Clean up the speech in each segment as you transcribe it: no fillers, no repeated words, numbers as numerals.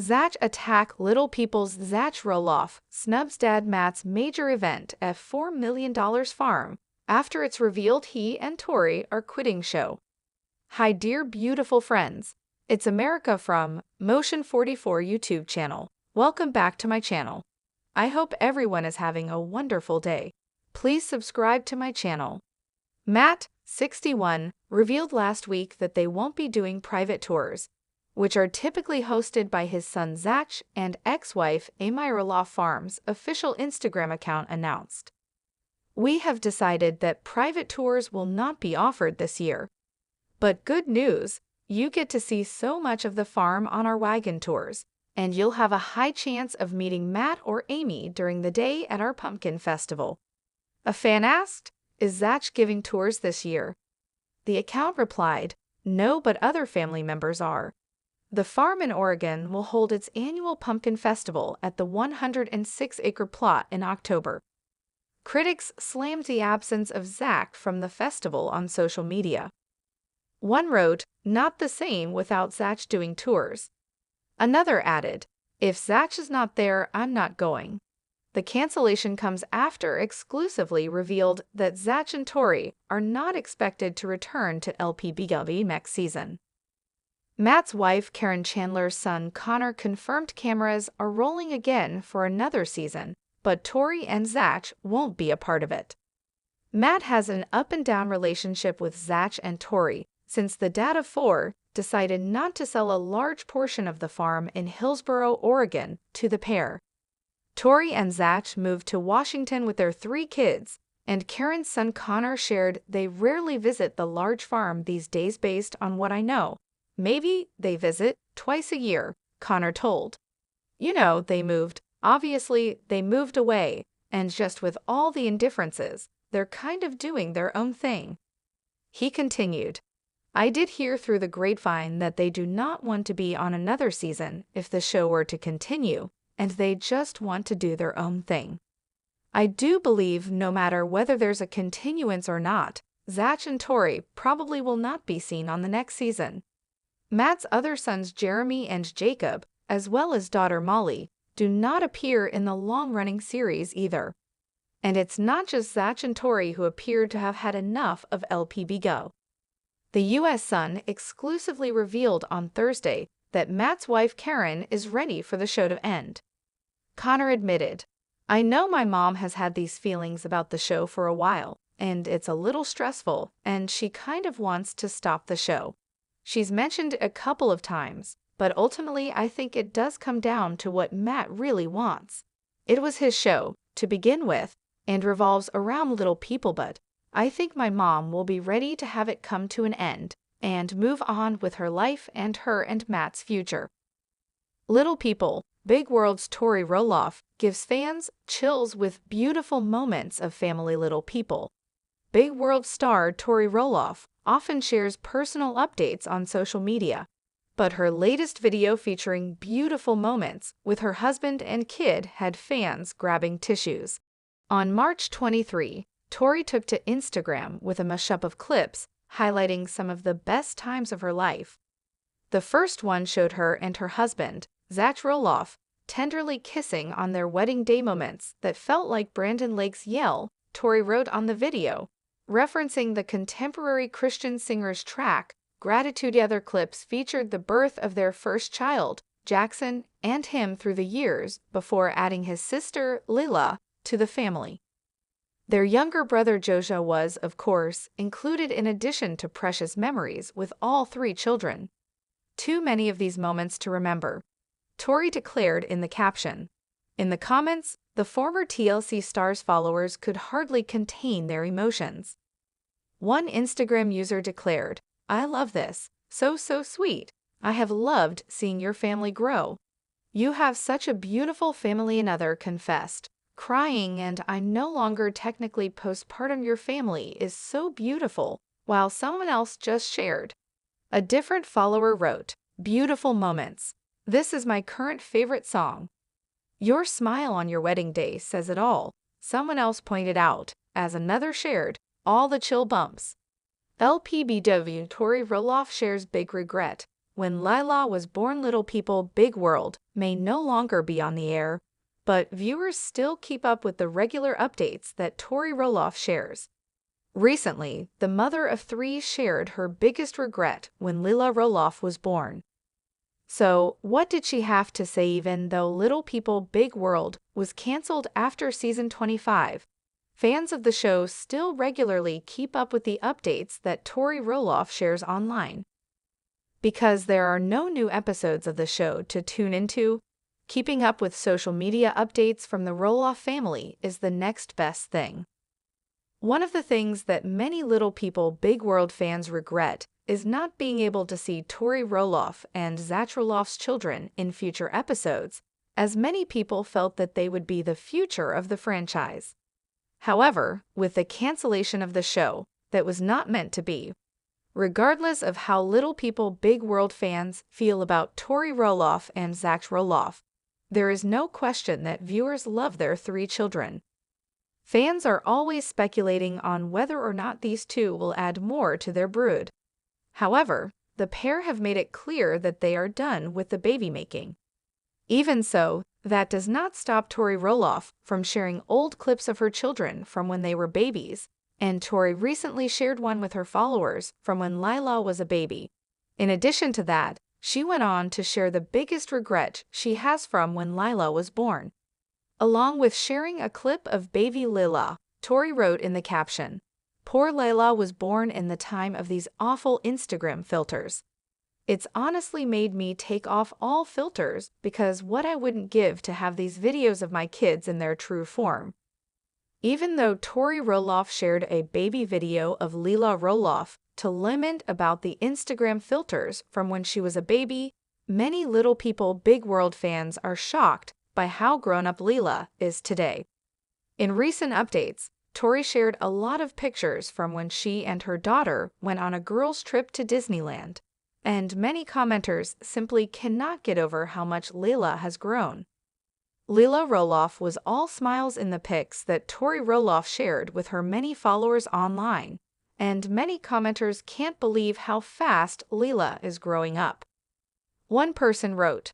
Zach attack Little People's Zach Roloff, snubs dad Matt's major event at $4 million farm after it's revealed he and Tori are quitting show. Hi dear beautiful friends, it's America from Motion 44 YouTube channel. Welcome back to my channel. I hope everyone is having a wonderful day. Please subscribe to my channel. Matt, 61, revealed last week that they won't be doing private tours, which are typically hosted by his son Zach and ex-wife Amy. Roloff Farms' official Instagram account announced. We have decided that private tours will not be offered this year. But good news, you get to see so much of the farm on our wagon tours, and you'll have a high chance of meeting Matt or Amy during the day at our pumpkin festival. A fan asked, "Is Zach giving tours this year?" The account replied, "No, but other family members are." The farm in Oregon will hold its annual pumpkin festival at the 106-acre plot in October. Critics slammed the absence of Zach from the festival on social media. One wrote, "Not the same without Zach doing tours." Another added, "If Zach is not there, I'm not going." The cancellation comes after exclusively revealed that Zach and Tori are not expected to return to LPBW next season. Matt's wife Karen Chandler's son Connor confirmed cameras are rolling again for another season, but Tori and Zach won't be a part of it. Matt has an up-and-down relationship with Zach and Tori since the dad of four decided not to sell a large portion of the farm in Hillsboro, Oregon, to the pair. Tori and Zach moved to Washington with their 3 kids, and Karen's son Connor shared they rarely visit the large farm these days based on what I know. Maybe they visit twice a year, Connor told. You know, they moved. Obviously, they moved away, and just with all the indifferences, they're kind of doing their own thing. He continued, "I did hear through the grapevine that they do not want to be on another season if the show were to continue, and they just want to do their own thing. I do believe no matter whether there's a continuance or not, Zach and Tori probably will not be seen on the next season." Matt's other sons Jeremy and Jacob, as well as daughter Molly, do not appear in the long-running series either. And it's not just Zach and Tori who appear to have had enough of LPB Go. The U.S. Sun exclusively revealed on Thursday that Matt's wife Karen is ready for the show to end. Connor admitted, "I know my mom has had these feelings about the show for a while, and it's a little stressful, and she kind of wants to stop the show. She's mentioned it a couple of times, but ultimately I think it does come down to what Matt really wants. It was his show, to begin with, and revolves around Little People, but I think my mom will be ready to have it come to an end and move on with her life and her and Matt's future." Little People, Big World's Tori Roloff gives fans chills with beautiful moments of family Little People. Big World star Tori Roloff often shares personal updates on social media, but her latest video featuring beautiful moments with her husband and kid had fans grabbing tissues. On March 23, Tori took to Instagram with a mashup of clips highlighting some of the best times of her life. The first one showed her and her husband, Zach Roloff, tenderly kissing on their wedding day, moments that felt like Brandon Lake's yell, Tori wrote on the video, referencing the contemporary Christian singer's track. Gratitude. The other clips featured the birth of their first child, Jackson, and him through the years before adding his sister, Lila, to the family. Their younger brother Joshua was, of course, included in addition to precious memories with all 3 children. "Too many of these moments to remember," Tori declared in the caption. In the comments, the former TLC star's followers could hardly contain their emotions. One Instagram user declared, "I love this. So sweet. I have loved seeing your family grow. You have such a beautiful family." Another confessed, crying, "And I'm no longer technically postpartum. Your family is so beautiful," while someone else just shared. A different follower wrote, "Beautiful moments. This is my current favorite song." Your smile on your wedding day says it all, someone else pointed out, as another shared, "All the chill bumps." LPBW Tori Roloff shares big regret. when Lila was born, Little People, Big World may no longer be on the air, but viewers still keep up with the regular updates that Tori Roloff shares. Recently, the mother of three shared her biggest regret when Lila Roloff was born. So, what did she have to say? Even though Little People, Big World was canceled after season 25, fans of the show still regularly keep up with the updates that Tori Roloff shares online. Because there are no new episodes of the show to tune into, keeping up with social media updates from the Roloff family is the next best thing. One of the things that many Little People, Big World fans regret is not being able to see Tori Roloff and Zach Roloff's children in future episodes, as many people felt that they would be the future of the franchise. However, with the cancellation of the show, that was not meant to be. Regardless of how Little People, Big World fans feel about Tori Roloff and Zach Roloff, there is no question that viewers love their three children. Fans are always speculating on whether or not these two will add more to their brood. However, the pair have made it clear that they are done with the baby making. Even so, that does not stop Tori Roloff from sharing old clips of her children from when they were babies, and Tori recently shared one with her followers from when Lila was a baby. In addition to that, she went on to share the biggest regret she has from when Lila was born. Along with sharing a clip of baby Lila, Tori wrote in the caption, "Poor Lila was born in the time of these awful Instagram filters. It's honestly made me take off all filters because what I wouldn't give to have these videos of my kids in their true form." Even though Tori Roloff shared a baby video of Lila Roloff to lament about the Instagram filters from when she was a baby, many Little People, Big World fans are shocked by how grown-up Lila is today. In recent updates, Tori shared a lot of pictures from when she and her daughter went on a girls' trip to Disneyland, and many commenters simply cannot get over how much Lila has grown. Lila Roloff was all smiles in the pics that Tori Roloff shared with her many followers online, and many commenters can't believe how fast Lila is growing up. One person wrote,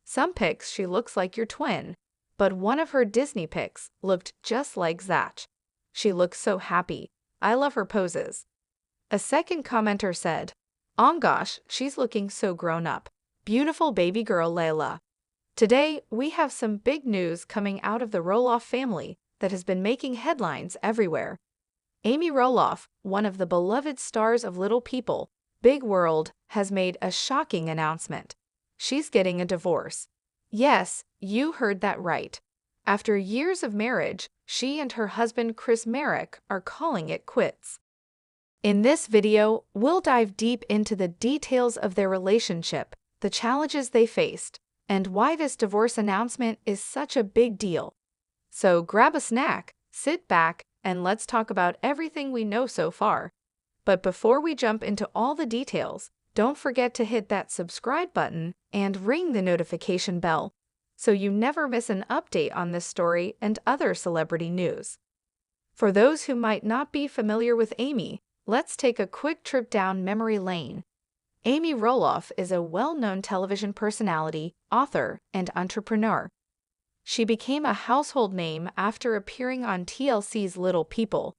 "Some pics she looks like your twin, but one of her Disney pics looked just like Zach. She looks so happy. I love her poses." A second commenter said, Gosh, she's looking so grown up. Beautiful baby girl Layla." Today, we have some big news coming out of the Roloff family that has been making headlines everywhere. Amy Roloff, one of the beloved stars of Little People, Big World, has made a shocking announcement. She's getting a divorce. Yes, you heard that right. After years of marriage, she and her husband Chris Marek are calling it quits. In this video, we'll dive deep into the details of their relationship, the challenges they faced, and why this divorce announcement is such a big deal. So grab a snack, sit back, and let's talk about everything we know so far. But before we jump into all the details, don't forget to hit that subscribe button and ring the notification bell so you never miss an update on this story and other celebrity news. For those who might not be familiar with Amy, let's take a quick trip down memory lane. Amy Roloff is a well-known television personality, author, and entrepreneur. She became a household name after appearing on TLC's Little People,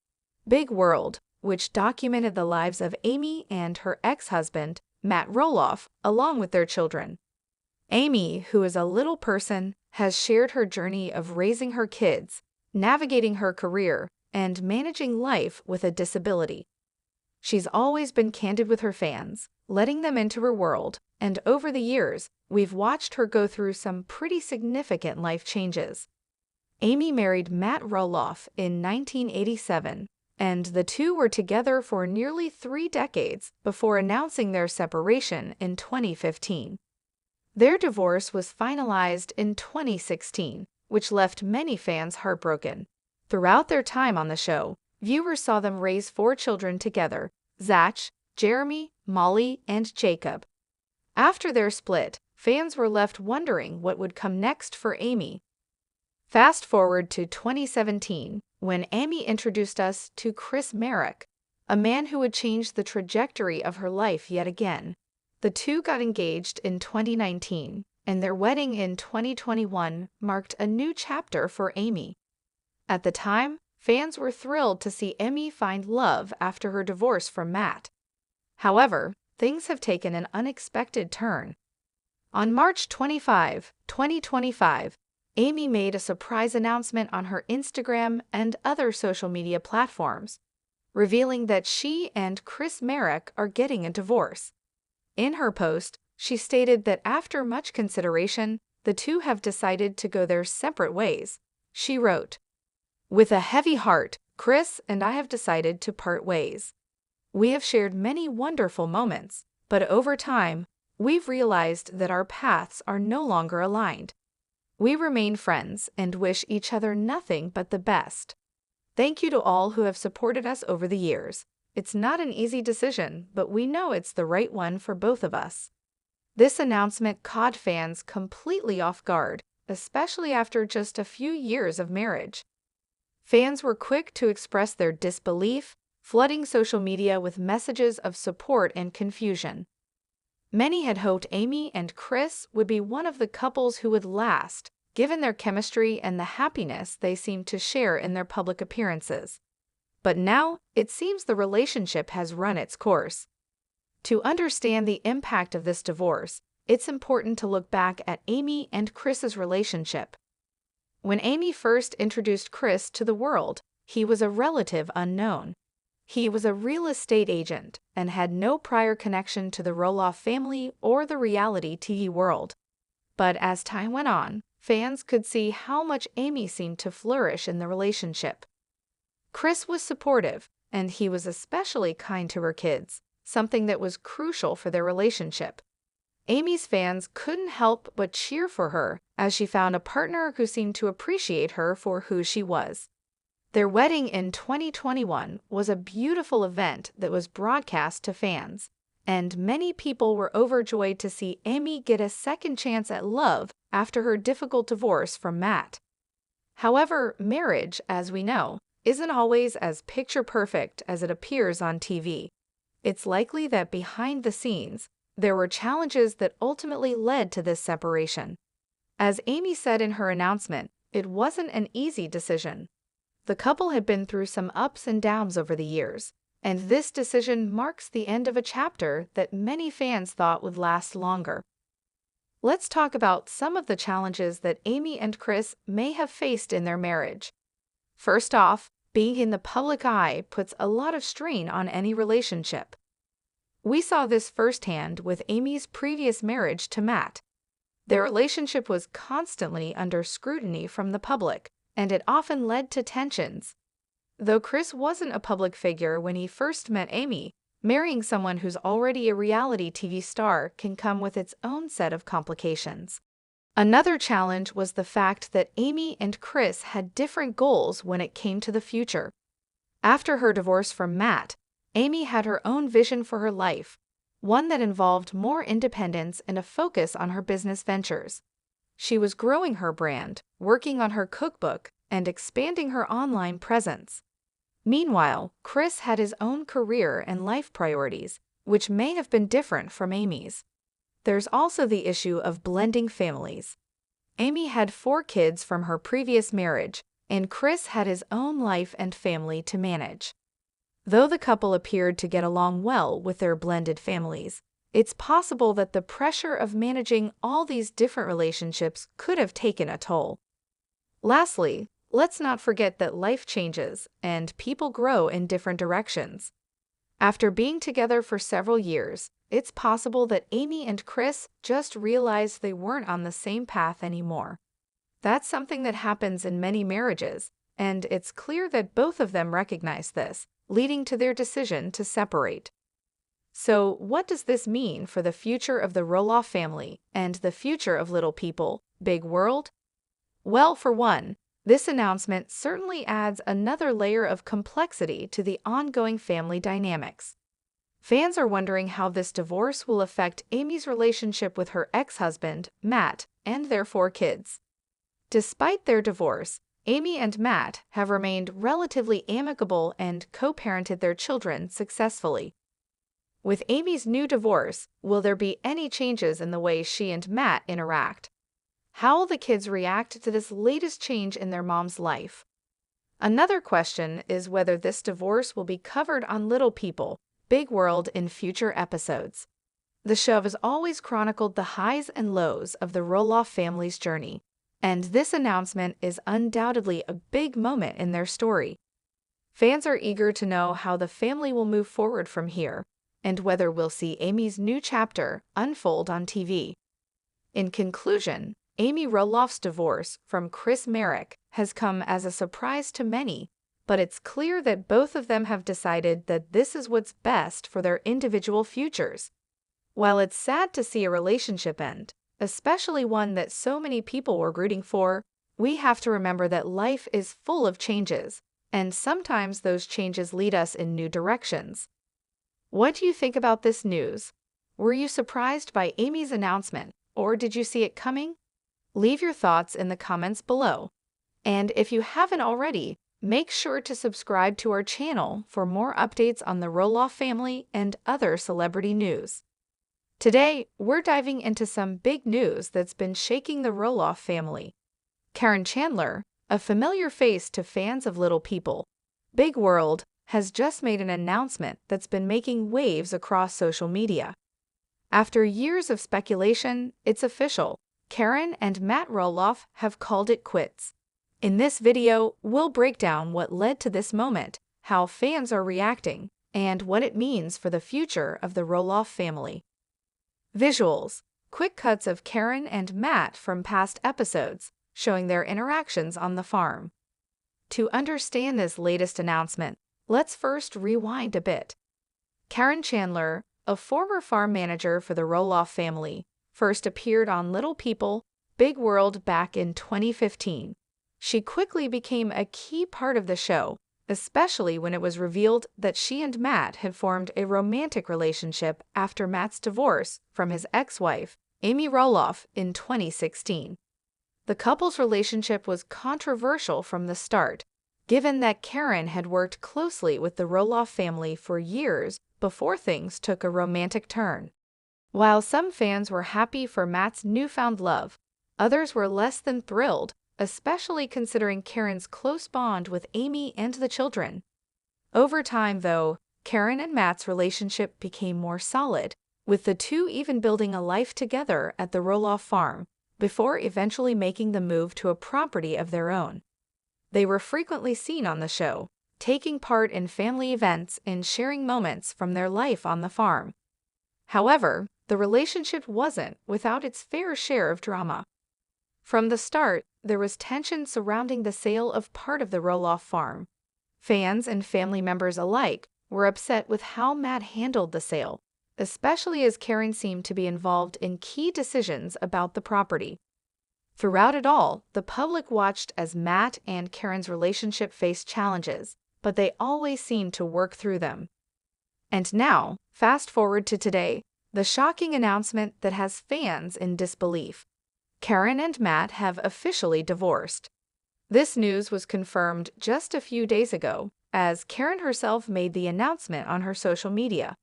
Big World, which documented the lives of Amy and her ex-husband, Matt Roloff, along with their children. Amy, who is a little person, has shared her journey of raising her kids, navigating her career, and managing life with a disability. She's always been candid with her fans, letting them into her world, and over the years, we've watched her go through some pretty significant life changes. Amy married Matt Roloff in 1987, and the two were together for nearly 3 decades before announcing their separation in 2015. Their divorce was finalized in 2016, which left many fans heartbroken. Throughout their time on the show, viewers saw them raise 4 children together: Zach, Jeremy, Molly, and Jacob. After their split, fans were left wondering what would come next for Amy. Fast forward to 2017, when Amy introduced us to Chris Marek, a man who would change the trajectory of her life yet again. The two got engaged in 2019, and their wedding in 2021 marked a new chapter for Amy. At the time, fans were thrilled to see Amy find love after her divorce from Matt. However, things have taken an unexpected turn. On March 25, 2025, Amy made a surprise announcement on her Instagram and other social media platforms, revealing that she and Chris Marek are getting a divorce. In her post, she stated that after much consideration, the two have decided to go their separate ways. She wrote, "With a heavy heart, Chris and I have decided to part ways. We have shared many wonderful moments, but over time, we've realized that our paths are no longer aligned. We remain friends and wish each other nothing but the best. Thank you to all who have supported us over the years. It's not an easy decision, but we know it's the right one for both of us." This announcement caught fans completely off guard, especially after just a few years of marriage. Fans were quick to express their disbelief, flooding social media with messages of support and confusion. Many had hoped Amy and Chris would be one of the couples who would last, given their chemistry and the happiness they seemed to share in their public appearances. But now, it seems the relationship has run its course. To understand the impact of this divorce, it's important to look back at Amy and Chris's relationship. When Amy first introduced Chris to the world, he was a relative unknown. He was a real estate agent and had no prior connection to the Roloff family or the reality TV world. But as time went on, fans could see how much Amy seemed to flourish in the relationship. Chris was supportive, and he was especially kind to her kids, something that was crucial for their relationship. Amy's fans couldn't help but cheer for her as she found a partner who seemed to appreciate her for who she was. Their wedding in 2021 was a beautiful event that was broadcast to fans, and many people were overjoyed to see Amy get a second chance at love after her difficult divorce from Matt. However, marriage, as we know, isn't always as picture-perfect as it appears on TV. It's likely that behind the scenes, there were challenges that ultimately led to this separation. As Amy said in her announcement, it wasn't an easy decision. The couple had been through some ups and downs over the years, and this decision marks the end of a chapter that many fans thought would last longer. Let's talk about some of the challenges that Amy and Chris may have faced in their marriage. First off, being in the public eye puts a lot of strain on any relationship. We saw this firsthand with Amy's previous marriage to Matt. Their relationship was constantly under scrutiny from the public, and it often led to tensions. Though Chris wasn't a public figure when he first met Amy, marrying someone who's already a reality TV star can come with its own set of complications. Another challenge was the fact that Amy and Chris had different goals when it came to the future. After her divorce from Matt, Amy had her own vision for her life, one that involved more independence and a focus on her business ventures. She was growing her brand, working on her cookbook, and expanding her online presence. Meanwhile, Chris had his own career and life priorities, which may have been different from Amy's. There's also the issue of blending families. Amy had 4 kids from her previous marriage, and Chris had his own life and family to manage. Though the couple appeared to get along well with their blended families, it's possible that the pressure of managing all these different relationships could have taken a toll. Lastly, let's not forget that life changes and people grow in different directions. After being together for several years, it's possible that Amy and Chris just realized they weren't on the same path anymore. That's something that happens in many marriages, and it's clear that both of them recognize this, leading to their decision to separate. So, what does this mean for the future of the Roloff family and the future of Little People, Big World? Well, for one, this announcement certainly adds another layer of complexity to the ongoing family dynamics. Fans are wondering how this divorce will affect Amy's relationship with her ex-husband, Matt, and their 4 kids. Despite their divorce, Amy and Matt have remained relatively amicable and co-parented their children successfully. With Amy's new divorce, will there be any changes in the way she and Matt interact? How will the kids react to this latest change in their mom's life? Another question is whether this divorce will be covered on Little People, Big World in future episodes. The show has always chronicled the highs and lows of the Roloff family's journey, and this announcement is undoubtedly a big moment in their story. Fans are eager to know how the family will move forward from here, and whether we'll see Amy's new chapter unfold on TV. In conclusion, Amy Roloff's divorce from Chris Marek has come as a surprise to many, but it's clear that both of them have decided that this is what's best for their individual futures. While it's sad to see a relationship end, especially one that so many people were rooting for, we have to remember that life is full of changes, and sometimes those changes lead us in new directions. What do you think about this news? Were you surprised by Amy's announcement, or did you see it coming? Leave your thoughts in the comments below. And if you haven't already, make sure to subscribe to our channel for more updates on the Roloff family and other celebrity news. Today, we're diving into some big news that's been shaking the Roloff family. Karen Chandler, a familiar face to fans of Little People, Big World, has just made an announcement that's been making waves across social media. After years of speculation, it's official. Karen and Matt Roloff have called it quits. In this video, we'll break down what led to this moment, how fans are reacting, and what it means for the future of the Roloff family. Visuals: quick cuts of Karen and Matt from past episodes, showing their interactions on the farm. To understand this latest announcement, let's first rewind a bit. Karen Chandler, a former farm manager for the Roloff family, first appeared on Little People, Big World back in 2015. She quickly became a key part of the show, especially when it was revealed that she and Matt had formed a romantic relationship after Matt's divorce from his ex-wife, Amy Roloff, in 2016. The couple's relationship was controversial from the start, given that Karen had worked closely with the Roloff family for years before things took a romantic turn. While some fans were happy for Matt's newfound love, others were less than thrilled, especially considering Karen's close bond with Amy and the children. Over time, though, Karen and Matt's relationship became more solid, with the two even building a life together at the Roloff farm, before eventually making the move to a property of their own. They were frequently seen on the show, taking part in family events and sharing moments from their life on the farm. However, the relationship wasn't without its fair share of drama. From the start, there was tension surrounding the sale of part of the Roloff farm. Fans and family members alike were upset with how Matt handled the sale, especially as Karen seemed to be involved in key decisions about the property. Throughout it all, the public watched as Matt and Karen's relationship faced challenges, but they always seemed to work through them. And now, fast forward to today, the shocking announcement that has fans in disbelief. Karen and Matt have officially divorced. This news was confirmed just a few days ago, as Karen herself made the announcement on her social media.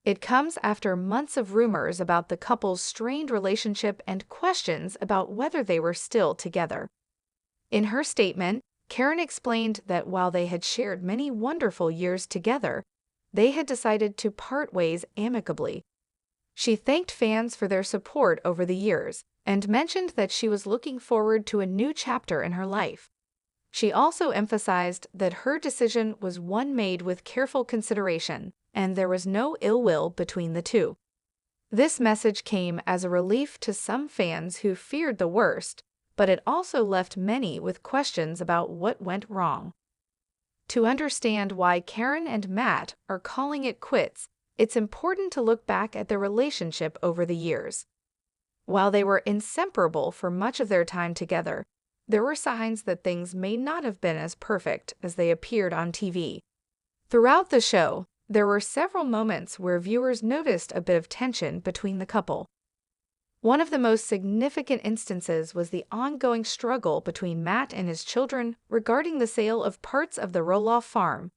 It comes after months of rumors about the couple's strained relationship and questions about whether they were still together. In her statement, Karen explained that while they had shared many wonderful years together, they had decided to part ways amicably. She thanked fans for their support over the years and mentioned that she was looking forward to a new chapter in her life. She also emphasized that her decision was one made with careful consideration, and there was no ill will between the two. This message came as a relief to some fans who feared the worst, but it also left many with questions about what went wrong. To understand why Karen and Matt are calling it quits, it's important to look back at their relationship over the years. While they were inseparable for much of their time together, there were signs that things may not have been as perfect as they appeared on TV. Throughout the show, there were several moments where viewers noticed a bit of tension between the couple. One of the most significant instances was the ongoing struggle between Matt and his children regarding the sale of parts of the Roloff farm.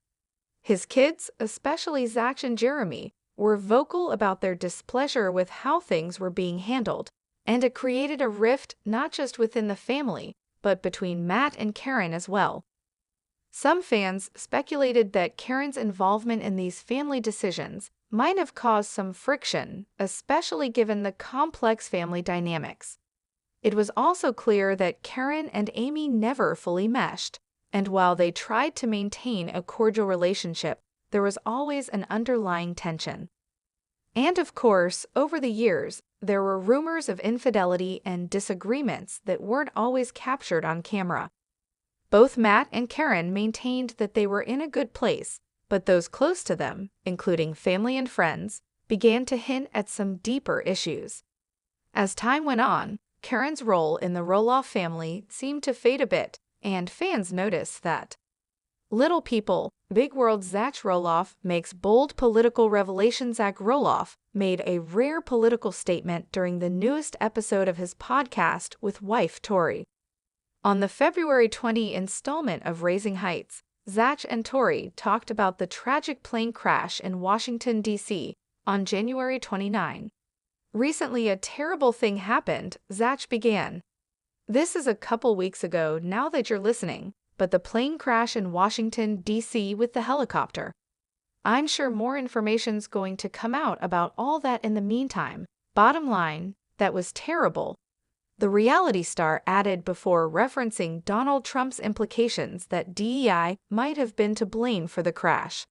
His kids, especially Zach and Jeremy, were vocal about their displeasure with how things were being handled, and it created a rift not just within the family, but between Matt and Karen as well. Some fans speculated that Karen's involvement in these family decisions might have caused some friction, especially given the complex family dynamics. It was also clear that Karen and Amy never fully meshed, and while they tried to maintain a cordial relationship, there was always an underlying tension. And of course, over the years, there were rumors of infidelity and disagreements that weren't always captured on camera. Both Matt and Karen maintained that they were in a good place, but those close to them, including family and friends, began to hint at some deeper issues. As time went on, Karen's role in the Roloff family seemed to fade a bit, and fans noticed that. Little People, Big World Zach Roloff makes bold political revelation. Zach Roloff made a rare political statement during the newest episode of his podcast with wife Tori. On the February 20 installment of Raising Heights, Zach and Tori talked about the tragic plane crash in Washington, D.C. on January 29. Recently, a terrible thing happened, Zach began. This is a couple weeks ago now that you're listening, but the plane crash in Washington, D.C. with the helicopter. I'm sure more information's going to come out about all that in the meantime. Bottom line, that was terrible. The reality star added before referencing Donald Trump's implications that DEI might have been to blame for the crash.